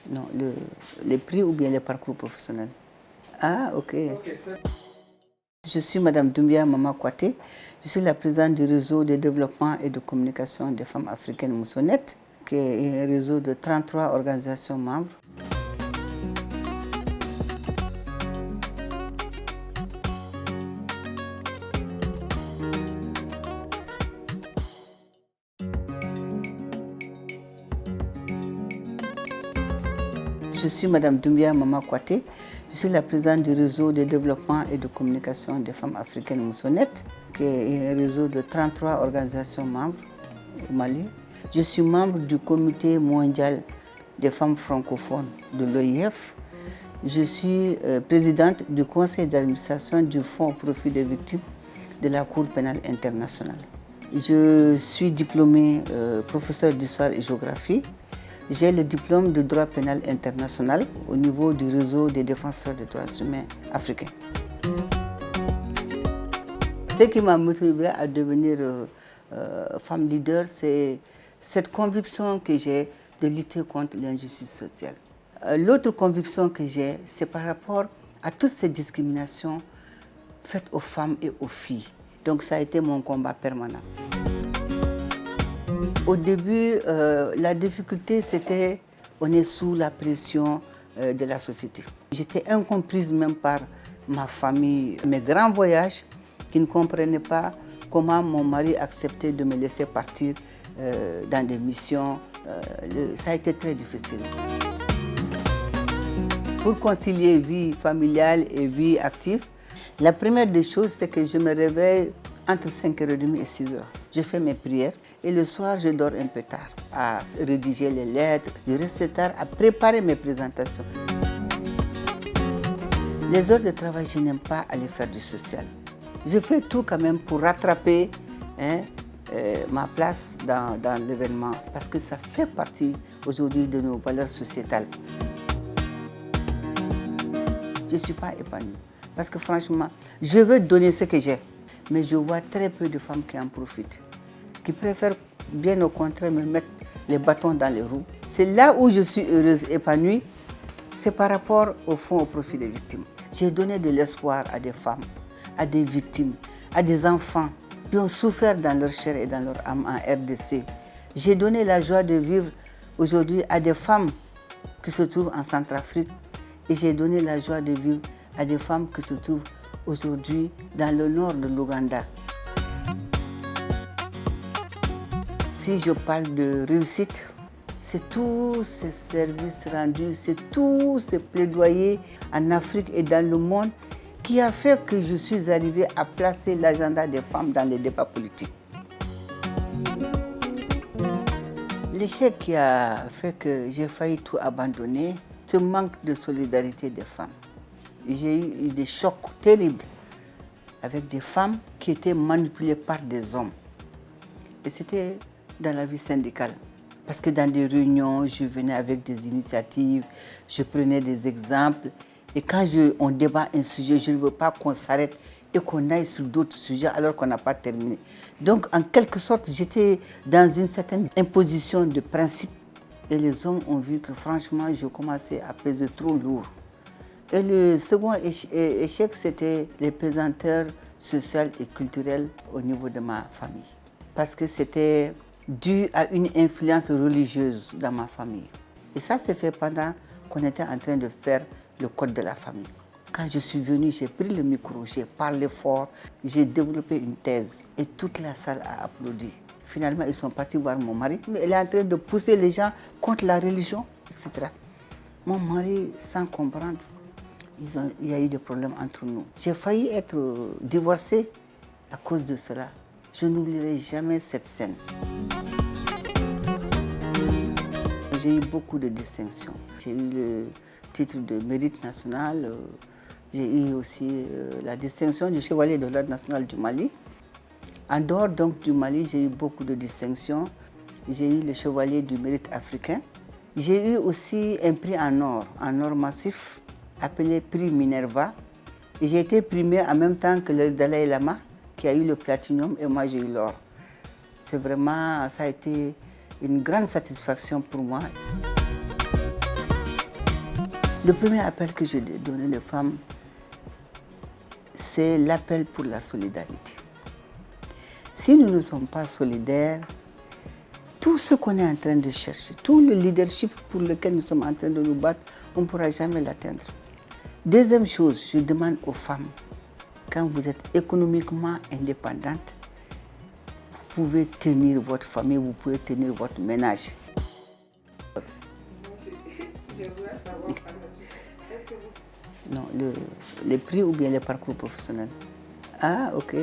Non, les prix ou bien les parcours professionnels. Ah, ok. Je suis Madame Doumbia Mama Kouaté. Je suis la présidente du réseau de développement et de communication des femmes africaines Moussonet, qui est un réseau de 33 organisations membres. Je suis Madame Doumbia Mama Kouaté. Je suis la présidente du réseau de développement et de communication des femmes africaines Moussonet, qui est un réseau de 33 organisations membres au Mali. Je suis membre du comité mondial des femmes francophones de l'OIF. Je suis présidente du conseil d'administration du Fonds au profit des victimes de la Cour pénale internationale. Je suis diplômée professeure d'histoire et géographie. J'ai le diplôme de droit pénal international au niveau du réseau des défenseurs des droits humains africains. Ce qui m'a motivée à devenir femme leader, c'est cette conviction que j'ai de lutter contre l'injustice sociale. L'autre conviction que j'ai, c'est par rapport à toutes ces discriminations faites aux femmes et aux filles. Donc ça a été mon combat permanent. Au début, la difficulté, c'était on est sous la pression de la société. J'étais incomprise même par ma famille, mes grands voyages, qui ne comprenaient pas comment mon mari acceptait de me laisser partir dans des missions. Ça a été très difficile. Pour concilier vie familiale et vie active, la première des choses, c'est que je me réveille entre 5h30 et 6h. Je fais mes prières et le soir, je dors un peu tard à rédiger les lettres. Je reste tard à préparer mes présentations. Les heures de travail, je n'aime pas aller faire du social. Je fais tout quand même pour rattraper ma place dans l'événement parce que ça fait partie aujourd'hui de nos valeurs sociétales. Je ne suis pas épanouie parce que franchement, je veux donner ce que j'ai. Mais je vois très peu de femmes qui en profitent, qui préfèrent bien au contraire me mettre les bâtons dans les roues. C'est là où je suis heureuse, épanouie, c'est par rapport au fonds au profit des victimes. J'ai donné de l'espoir à des femmes, à des victimes, à des enfants qui ont souffert dans leur chair et dans leur âme en RDC. J'ai donné la joie de vivre aujourd'hui à des femmes qui se trouvent en Centrafrique et j'ai donné la joie de vivre à des femmes qui se trouvent aujourd'hui dans le nord de l'Ouganda. Si je parle de réussite, c'est tous ces services rendus, c'est tous ces plaidoyers en Afrique et dans le monde qui a fait que je suis arrivée à placer l'agenda des femmes dans les débats politiques. L'échec qui a fait que j'ai failli tout abandonner, ce manque de solidarité des femmes. J'ai eu des chocs terribles avec des femmes qui étaient manipulées par des hommes. Et c'était dans la vie syndicale. Parce que dans des réunions, je venais avec des initiatives, je prenais des exemples. Et quand on débat un sujet, je ne veux pas qu'on s'arrête et qu'on aille sur d'autres sujets alors qu'on n'a pas terminé. Donc, en quelque sorte, j'étais dans une certaine imposition de principe. Et les hommes ont vu que franchement, je commençais à peser trop lourd. Et le second échec, c'était les pesanteurs sociales et culturelles au niveau de ma famille. Parce que c'était dû à une influence religieuse dans ma famille. Et ça s'est fait pendant qu'on était en train de faire le code de la famille. Quand je suis venue, j'ai pris le micro, j'ai parlé fort, j'ai développé une thèse et toute la salle a applaudi. Finalement, ils sont partis voir mon mari, mais elle est en train de pousser les gens contre la religion, etc. Mon mari, sans comprendre, il y a eu des problèmes entre nous. J'ai failli être divorcée à cause de cela. Je n'oublierai jamais cette scène. J'ai eu beaucoup de distinctions. J'ai eu le titre de mérite national. J'ai eu aussi la distinction du chevalier de l'ordre national du Mali. En dehors donc du Mali, j'ai eu beaucoup de distinctions. J'ai eu le chevalier du mérite africain. J'ai eu aussi un prix en or massif, appelé prix Minerva. Et j'ai été primée en même temps que le Dalai Lama, qui a eu le platinium, et moi j'ai eu l'or. C'est vraiment, ça a été une grande satisfaction pour moi. Le premier appel que je donne aux femmes, c'est l'appel pour la solidarité. Si nous ne sommes pas solidaires, tout ce qu'on est en train de chercher, tout le leadership pour lequel nous sommes en train de nous battre, on ne pourra jamais l'atteindre. Deuxième chose, je demande aux femmes, quand vous êtes économiquement indépendante, vous pouvez tenir votre famille, vous pouvez tenir votre ménage. Je voudrais savoir par la suite. Est-ce que vous... Non, les prix ou bien les parcours professionnels. Ah, ok.